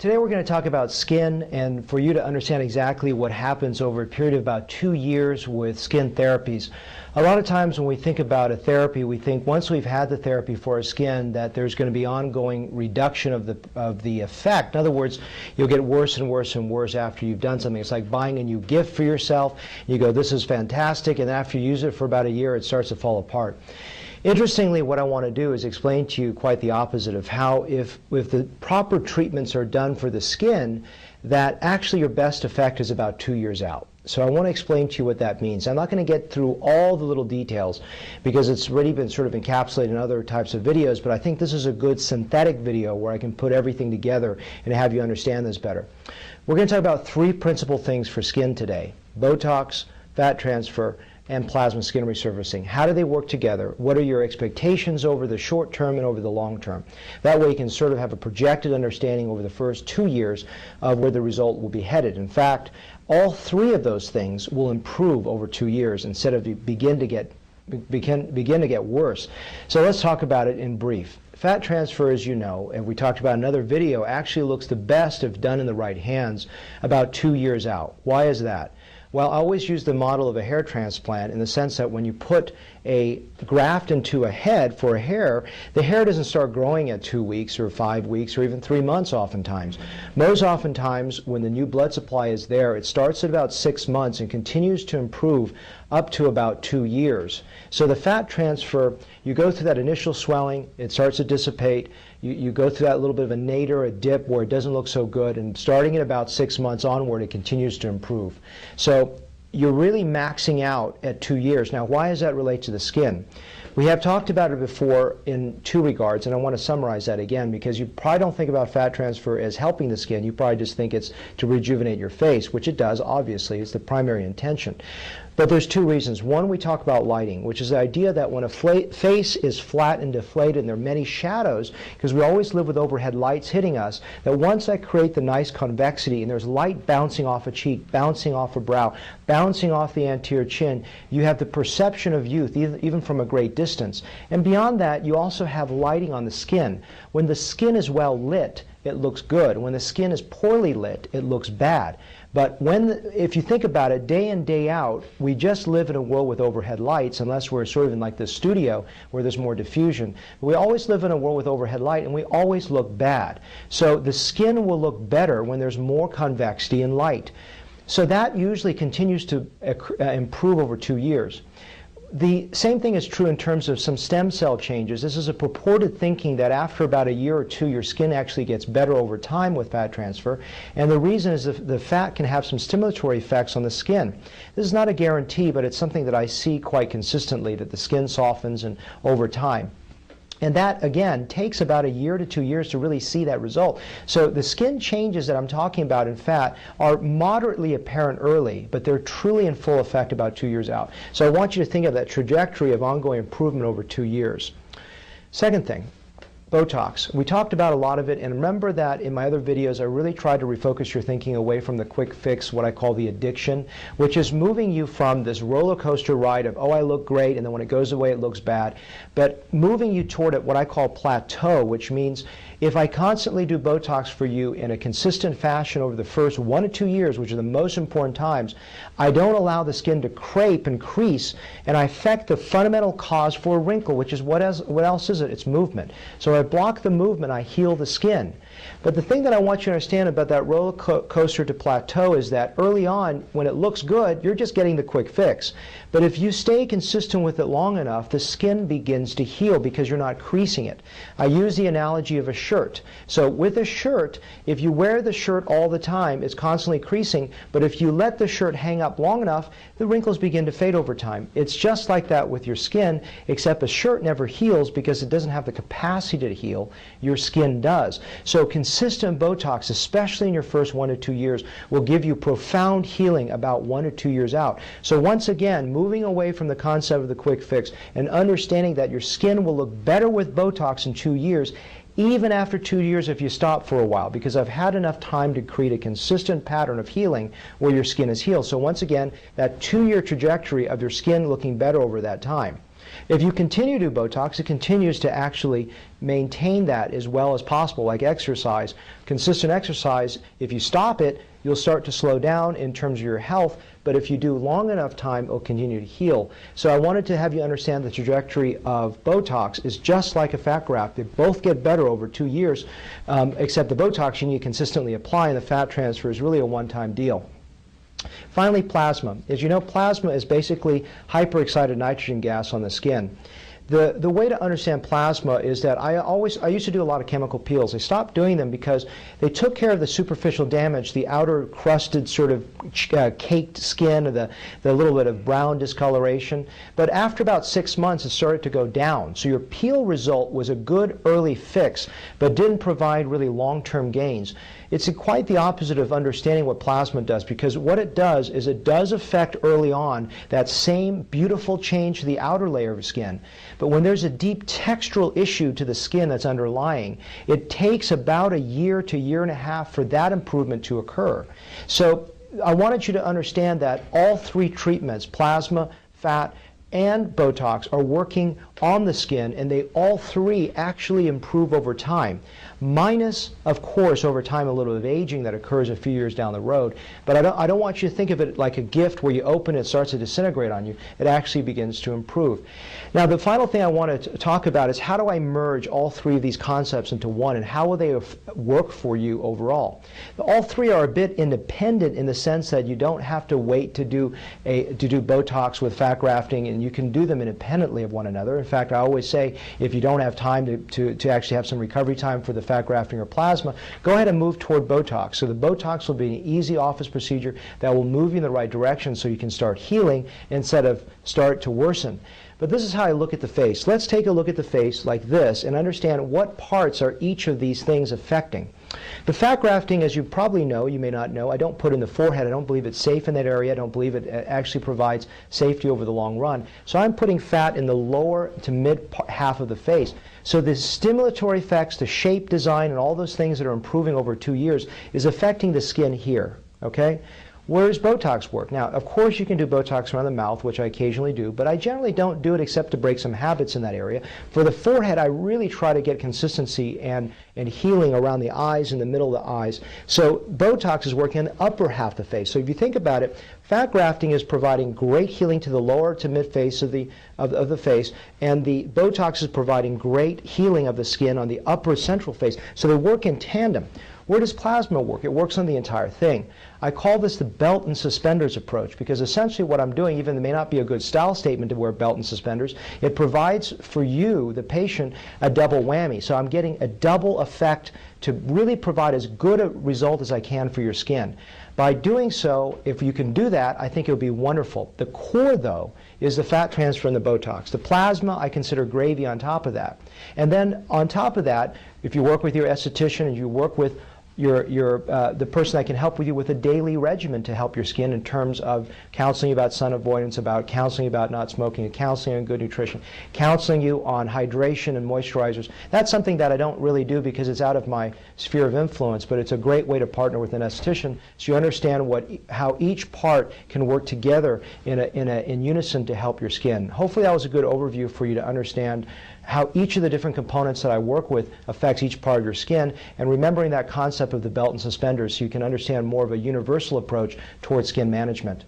Today we're going to talk about skin, and for you to understand exactly what happens over a period of about 2 years with skin therapies. A lot of times when we think about a therapy, we think once we've had the therapy for our skin that there's going to be ongoing reduction of the effect. In other words, you'll get worse and worse and worse after you've done something. It's like buying a new gift for yourself. You go, this is fantastic, and after you use it for about a year, it starts to fall apart. Interestingly, what I want to do is explain to you quite the opposite of how if the proper treatments are done for the skin, that actually your best effect is about 2 years out. So I want to explain to you what that means. I'm not going to get through all the little details because it's already been sort of encapsulated in other types of videos, but I think this is a good synthetic video where I can put everything together and have you understand this better. We're going to talk about three principal things for skin today: Botox, fat transfer, and plasma skin resurfacing. How do they work together? What are your expectations over the short term and over the long term? That way you can sort of have a projected understanding over the first 2 years of where the result will be headed. In fact, all three of those things will improve over 2 years instead of begin to get worse. So let's talk about it in brief. Fat transfer, as you know, and we talked about in another video, actually looks the best if done in the right hands about 2 years out. Why is that? Well, I always use the model of a hair transplant in the sense that when you put a graft into a head for a hair, the hair doesn't start growing at 2 weeks or 5 weeks or even 3 months oftentimes. Most oftentimes, when the new blood supply is there, it starts at about 6 months and continues to improve up to about 2 years. So the fat transfer, you go through that initial swelling, it starts to dissipate, you go through that little bit of a nadir, a dip where it doesn't look so good, and starting at about 6 months onward, it continues to improve. So you're really maxing out at 2 years. Now, why does that relate to the skin? We have talked about it before in two regards, and I want to summarize that again because you probably don't think about fat transfer as helping the skin. You probably just think it's to rejuvenate your face, which it does, obviously. It's the primary intention. But there's two reasons. One, we talk about lighting, which is the idea that when a face is flat and deflated and there are many shadows, because we always live with overhead lights hitting us, that once I create the nice convexity and there's light bouncing off a cheek, bouncing off a brow, bouncing off the anterior chin, you have the perception of youth, even from a great distance. And beyond that, you also have lighting on the skin. When the skin is well lit, it looks good. When the skin is poorly lit, it looks bad. But if you think about it, day in, day out, we just live in a world with overhead lights, unless we're sort of in like this studio where there's more diffusion. We always live in a world with overhead light, and we always look bad. So the skin will look better when there's more convexity and light. So that usually continues to improve over 2 years. The same thing is true in terms of some stem cell changes. This is a purported thinking that after about a year or two, your skin actually gets better over time with fat transfer. And the reason is the fat can have some stimulatory effects on the skin. This is not a guarantee, but it's something that I see quite consistently, that the skin softens and over time. And that, again, takes about 1 year to 2 years to really see that result. So the skin changes that I'm talking about in fat are moderately apparent early, but they're truly in full effect about 2 years out. So I want you to think of that trajectory of ongoing improvement over 2 years. Second thing, Botox. We talked about a lot of it, and remember that in my other videos I really tried to refocus your thinking away from the quick fix, what I call the addiction, which is moving you from this roller coaster ride of, oh, I look great, and then when it goes away it looks bad, but moving you toward what I call plateau, which means if I constantly do Botox for you in a consistent fashion over the first 1 to 2 years, which are the most important times, I don't allow the skin to crepe and crease, and I affect the fundamental cause for a wrinkle, which is what else is it? It's movement. So I block the movement, I heal the skin. But the thing that I want you to understand about that roller coaster to plateau is that early on, when it looks good, you're just getting the quick fix. But if you stay consistent with it long enough, the skin begins to heal because you're not creasing it. I use the analogy of a shirt. So with a shirt, if you wear the shirt all the time, it's constantly creasing, but if you let the shirt hang up long enough, the wrinkles begin to fade over time. It's just like that with your skin, except a shirt never heals because it doesn't have the capacity to heal. Your skin does. So consistent Botox, especially in your first 1 to 2 years, will give you profound healing about 1 or 2 years out. So once again, moving away from the concept of the quick fix and understanding that your skin will look better with Botox in 2 years, even after 2 years if you stop for a while, because I've had enough time to create a consistent pattern of healing where your skin is healed. So once again, that 2-year trajectory of your skin looking better over that time. If you continue to do Botox, it continues to actually maintain that as well as possible, like exercise. Consistent exercise, if you stop it, you'll start to slow down in terms of your health, but if you do long enough time, it'll continue to heal. So I wanted to have you understand the trajectory of Botox is just like a fat graft. They both get better over 2 years, except the Botox you need to consistently apply, and the fat transfer is really a one-time deal. Finally, plasma. As you know, plasma is basically hyperexcited nitrogen gas on the skin. The way to understand plasma is that I used to do a lot of chemical peels. I stopped doing them because they took care of the superficial damage, the outer crusted sort of caked skin, or the little bit of brown discoloration. But after about 6 months, it started to go down. So your peel result was a good early fix, but didn't provide really long-term gains. It's quite the opposite of understanding what plasma does, because what it does is it does affect early on that same beautiful change to the outer layer of skin. But when there's a deep textural issue to the skin that's underlying, it takes about a year to year and a half for that improvement to occur. So I wanted you to understand that all three treatments, plasma, fat, and Botox, are working on the skin, and they all three actually improve over time. Minus, of course, over time a little bit of aging that occurs a few years down the road. But I don't want you to think of it like a gift where you open it, it starts to disintegrate on you. It actually begins to improve. Now, the final thing I want to talk about is how do I merge all three of these concepts into one, and how will they work for you overall? All three are a bit independent in the sense that you don't have to wait to do Botox with fat grafting, and you can do them independently of one another. In fact, I always say if you don't have time to actually have some recovery time for the fat grafting or plasma, go ahead and move toward Botox. So the Botox will be an easy office procedure that will move you in the right direction so you can start healing instead of start to worsen. But this is how I look at the face. Let's take a look at the face like this and understand what parts are each of these things affecting. The fat grafting, as you probably know, you may not know, I don't put in the forehead. I don't believe it's safe in that area. I don't believe it actually provides safety over the long run. So I'm putting fat in the lower to mid half of the face. So the stimulatory effects, the shape, design, and all those things that are improving over 2 years is affecting the skin here, okay? Where does Botox work? Now, of course, you can do Botox around the mouth, which I occasionally do, but I generally don't do it except to break some habits in that area. For the forehead, I really try to get consistency and healing around the eyes and the middle of the eyes. So Botox is working on the upper half of the face. So if you think about it, fat grafting is providing great healing to the lower to mid face of the face, and the Botox is providing great healing of the skin on the upper central face. So they work in tandem. Where does plasma work? It works on the entire thing. I call this the belt and suspenders approach, because essentially what I'm doing, even though it may not be a good style statement to wear belt and suspenders, it provides for you, the patient, a double whammy. So I'm getting a double effect to really provide as good a result as I can for your skin. By doing so, if you can do that, I think it would be wonderful. The core, though, is the fat transfer and the Botox. The plasma, I consider gravy on top of that. And then on top of that, if you work with your esthetician and you work with the person that can help with you with a daily regimen to help your skin in terms of counseling about sun avoidance, about counseling about not smoking, and counseling on good nutrition, counseling you on hydration and moisturizers. That's something that I don't really do because it's out of my sphere of influence, but it's a great way to partner with an esthetician so you understand how each part can work together in unison to help your skin. Hopefully that was a good overview for you to understand how each of the different components that I work with affects each part of your skin, and remembering that concept of the belt and suspenders so you can understand more of a universal approach towards skin management.